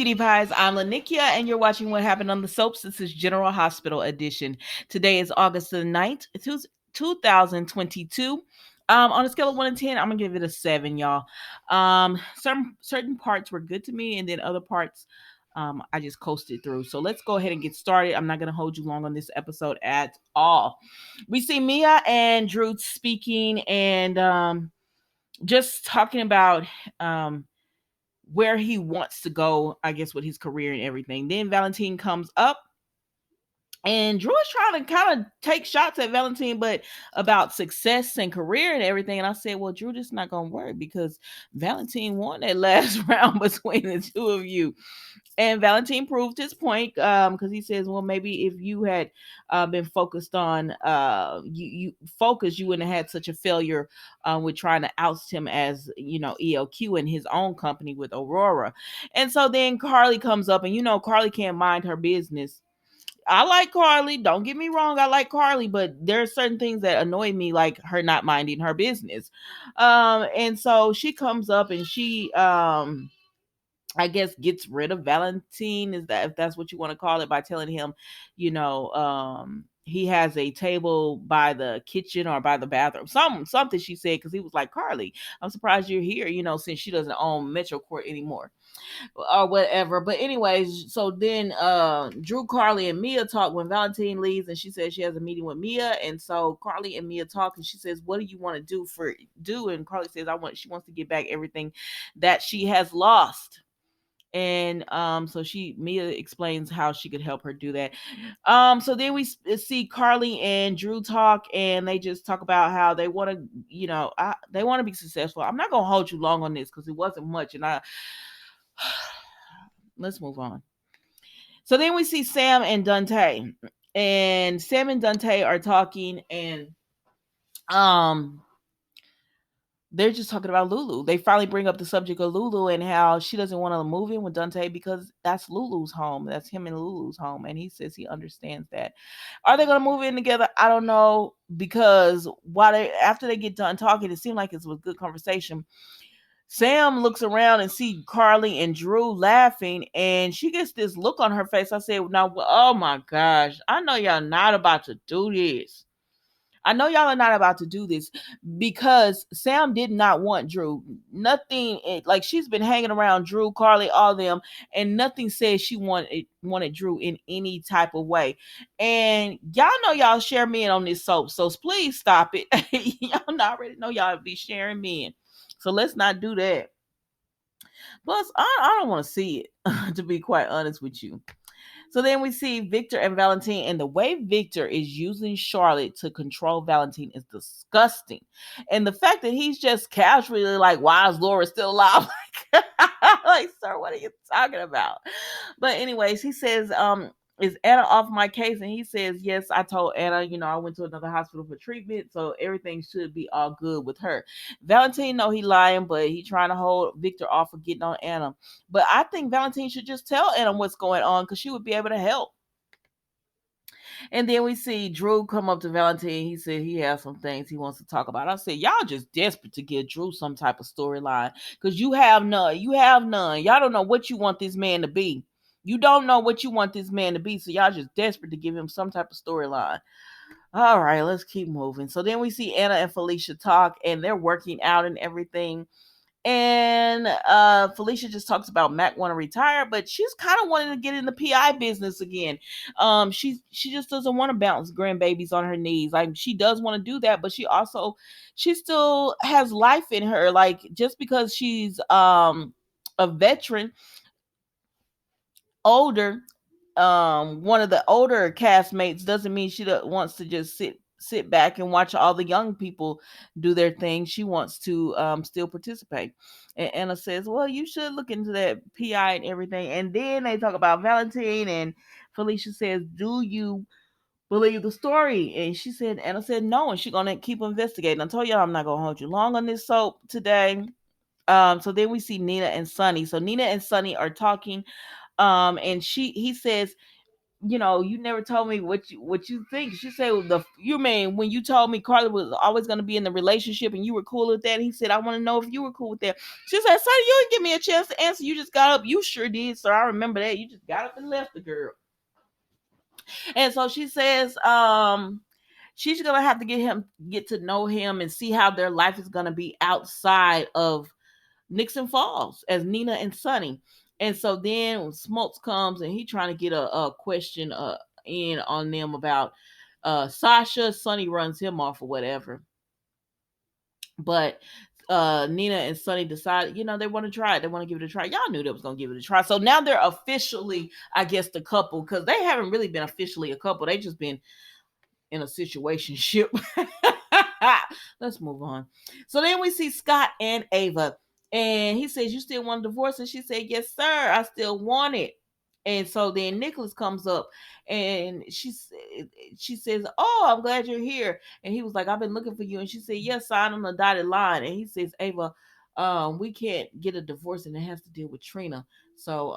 Cutie Pies. I'm Lanikia, and you're watching What Happened on the Soaps. This is General Hospital Edition. Today is August the 9th, 2022. On a scale of 1 to 10, I'm gonna give it a 7, y'all. Certain parts were good to me, and then other parts, I just coasted through. So let's go ahead and get started. I'm not gonna hold you long on this episode at all. We see Mia and Drew speaking, and just talking about where he wants to go, I guess, with his career and everything. Then Valentine comes up, and Drew is trying to kind of take shots at Valentine, but about success and career and everything. And I said, well, Drew, this is not going to work because Valentine won that last round between the two of you. And Valentine proved his point because he says, well, maybe if you had been focused on you wouldn't have had such a failure with trying to oust him as ELQ in his own company with Aurora. And so then Carly comes up, and Carly can't mind her business. I like Carly. Don't get me wrong. I like Carly, but there are certain things that annoy me, like her not minding her business. And so she comes up, and she I guess gets rid of Valentine, is that, if that's what you want to call it, by telling him, he has a table by the kitchen or by the bathroom. Something she said, because he was like, Carly, I'm surprised you're here, since she doesn't own Metro Court anymore or whatever. But anyways, so then Drew, Carly, and Mia talk when Valentine leaves, and she says she has a meeting with Mia. And so Carly and Mia talk, and she says, what do you want to do? And Carly says, she wants to get back everything that she has lost. And so Mia explains how she could help her do that. So then we see Carly and Drew talk, and they just talk about how they want to, they want to be successful. I'm not gonna hold you long on this because it wasn't much, and let's move on. So then we see Sam and Dante, and Sam and Dante are talking, and they're just talking about Lulu. They finally bring up the subject of Lulu and how she doesn't want to move in with Dante because that's Lulu's home. That's him and Lulu's home. And he says he understands that. Are they going to move in together? I don't know, because after they get done talking, it seemed like it was good conversation. Sam looks around and see Carly and Drew laughing, and she gets this look on her face. I said, now, oh my gosh, I know y'all not about to do this. I know y'all are not about to do this, because Sam did not want Drew. Nothing, like, she's been hanging around Drew, Carly, all of them, and nothing says she wanted Drew in any type of way. And y'all know y'all share men on this soap, so please stop it. Y'all already know y'all be sharing men, so let's not do that. Plus, I don't want to see it, to be quite honest with you. So then we see Victor and Valentine, and the way Victor is using Charlotte to control Valentine is disgusting. And the fact that he's just casually like, why is Laura still alive? Like, sir, what are you talking about? But anyways, he says, is Anna off my case? And he says, yes, I told Anna, I went to another hospital for treatment, so everything should be all good with her. Valentine know he lying, but he trying to hold Victor off of getting on Anna. But I think Valentine should just tell Anna what's going on, because she would be able to help. And then we see Drew come up to Valentine. He said he has some things he wants to talk about. I said, y'all just desperate to give Drew some type of storyline, because you have none. You have none. Y'all don't know what you want this man to be. You don't know what you want this man to be, so y'all just desperate to give him some type of storyline. All right, let's keep moving. So then we see Anna and Felicia talk, and they're working out and everything. And Felicia just talks about Mac want to retire, but she's kind of wanting to get in the PI business again. She just doesn't want to bounce grandbabies on her knees. Like, she does want to do that, but she still has life in her. Like, just because she's a veteran, older, one of the older castmates, doesn't mean she wants to just sit back and watch all the young people do their thing. She wants to still participate. And Anna says, well, you should look into that PI and everything. And then they talk about Valentine, and Felicia says, do you believe the story? And Anna said no, and she's gonna keep investigating. I told y'all I'm not gonna hold you long on this soap today. So then we see Nina and Sonny. So Nina and Sonny are talking, and he says you never told me what you think. She said, well, you mean when you told me Carly was always going to be in the relationship and you were cool with that? He said, I want to know if you were cool with that. She said, "Sir, you didn't give me a chance to answer. You just got up. You sure did, sir. I remember that. You just got up and left the girl." And so she says, she's gonna have to get to know him and see how their life is gonna be outside of Nixon Falls as Nina and Sonny. And so then when Smokes comes and he trying to get a question in on them about Sasha. Sonny runs him off or whatever. But Nina and Sonny decide, they want to try it. They want to give it a try. Y'all knew they was gonna give it a try. So now they're officially, I guess, the couple, because they haven't really been officially a couple. They just been in a situation ship. Let's move on. So then we see Scott and Ava, and he says, "You still want a divorce?" And she said, "Yes, sir. I still want it." And so then Nicholas comes up, and she says, "Oh, I'm glad you're here." And he was like, "I've been looking for you." And she said, "Yes, sign on the dotted line." And he says, "Ava, we can't get a divorce, and it has to deal with Trina. So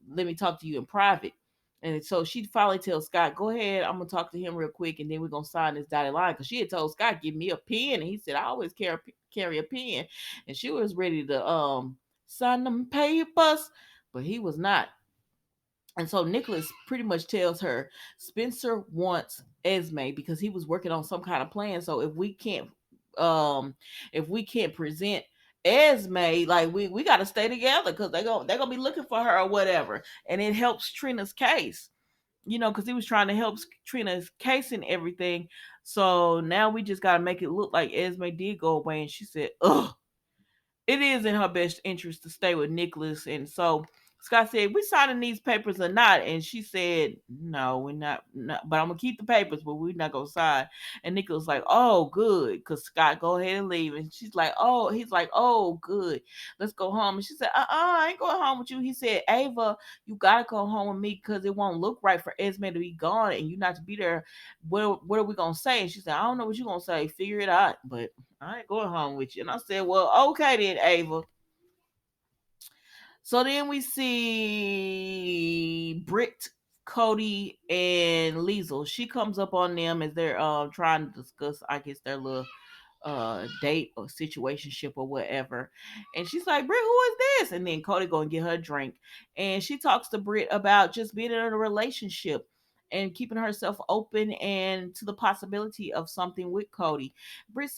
let me talk to you in private." And so she finally tells Scott, "Go ahead, I'm gonna talk to him real quick, and then we're gonna sign this dotted line." Because she had told Scott, "Give me a pen," and he said, "I always carry a pen," and she was ready to sign them papers, but he was not. And so Nicholas pretty much tells her Spencer wants Esme because he was working on some kind of plan. So um if we can't present Esme, like we gotta stay together because they're gonna be looking for her or whatever. And it helps Trina's case. Because he was trying to help Trina's case and everything. So now we just gotta make it look like Esme did go away, and she said, "Ugh, it is in her best interest to stay with Nicholas." And so Scott said, "We signing these papers or not?" And she said, "No, we're not, but I'm gonna keep the papers, but we're not gonna sign." And Nicholas like, "Oh, good," because Scott go ahead and leave. And he's like, "Oh, good, let's go home." And she said, I ain't going home with you." He said, "Ava, you gotta go home with me because it won't look right for Esme to be gone and you not to be there. What are we gonna say?" And she said, "I don't know what you gonna say. Figure it out, but I ain't going home with you." And I said, "Well, okay then, Ava." So then we see Britt, Cody, and Liesel. She comes up on them as they're trying to discuss, I guess, their little date or situationship or whatever. And she's like, "Britt, who is this?" And then Cody go and get her a drink. And she talks to Britt about just being in a relationship and keeping herself open and to the possibility of something with Cody. Britt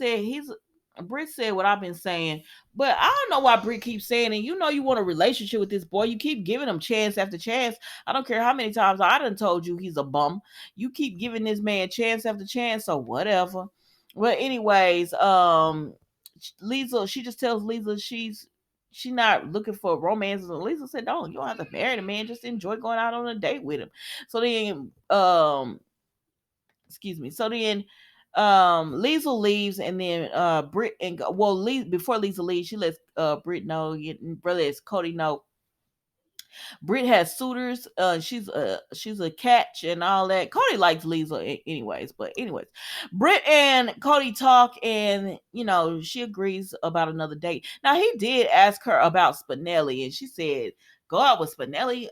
said what I've been saying, but I don't know why Britt keeps saying it. You want a relationship with this boy. You keep giving him chance after chance. I don't care how many times I done told you he's a bum. You keep giving this man chance after chance, so whatever. Well, anyways, Lisa, she just tells Lisa she's not looking for romance. And Lisa said, "No, you don't have to marry the man. Just enjoy going out on a date with him." So then, excuse me. So then, Lisa leaves, and then Britt and before Lisa leaves, she lets Britt know, brother, it's Cody know Britt has suitors. She's a catch and all that. Cody likes Lisa anyways, but anyways, Britt and Cody talk, and she agrees about another date. Now he did ask her about Spinelli, and she said, "Go out with Spinelli."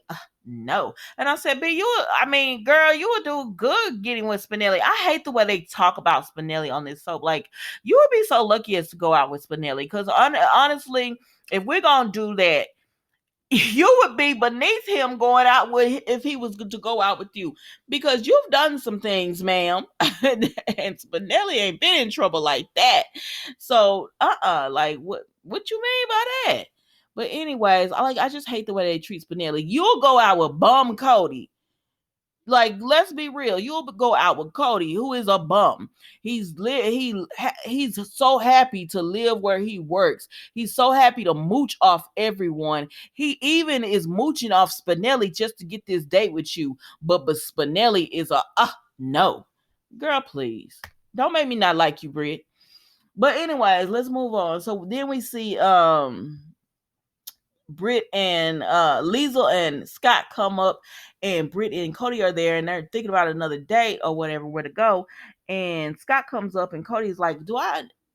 No. And I said, girl, you would do good getting with Spinelli. I hate the way they talk about Spinelli on this soap. Like, you would be so lucky as to go out with Spinelli, because honestly, if we're gonna do that, you would be beneath him going out with if he was to go out with you, because you've done some things, ma'am. And Spinelli ain't been in trouble like that. So like what you mean by that? But anyways, I just hate the way they treat Spinelli. You'll go out with bum Cody. Like, let's be real. You'll go out with Cody, who is a bum. He's so happy to live where he works. He's so happy to mooch off everyone. He even is mooching off Spinelli just to get this date with you. But Spinelli is no. Girl, please. Don't make me not like you, Britt. But anyways, let's move on. So then we see Britt and Liesel and Scott come up, and Britt and Cody are there, and they're thinking about another date or whatever, where to go. And Scott comes up, and Cody's like,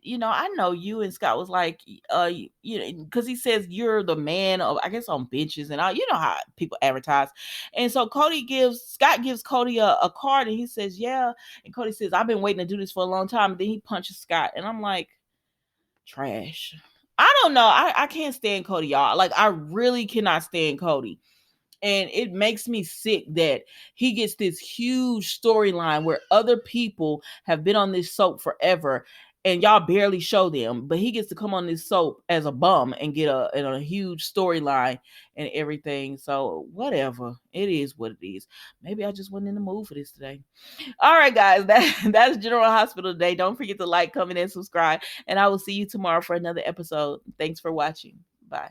I know you, and Scott was like, because he says you're the man of, I guess, on benches and all. You know how people advertise. And so Scott gives Cody a card, and he says, yeah. And Cody says, I've been waiting to do this for a long time. And then he punches Scott, and I'm like, trash. I don't know. I can't stand Cody, y'all. Like, I really cannot stand Cody. And it makes me sick that he gets this huge storyline where other people have been on this soap forever and y'all barely show them, but he gets to come on this soap as a bum and get a huge storyline and everything. So whatever, it is what it is. Maybe I just wasn't in the mood for this today. All right, guys, that's General Hospital today. Don't forget to like, comment, and subscribe, and I will see you tomorrow for another episode. Thanks for watching. Bye.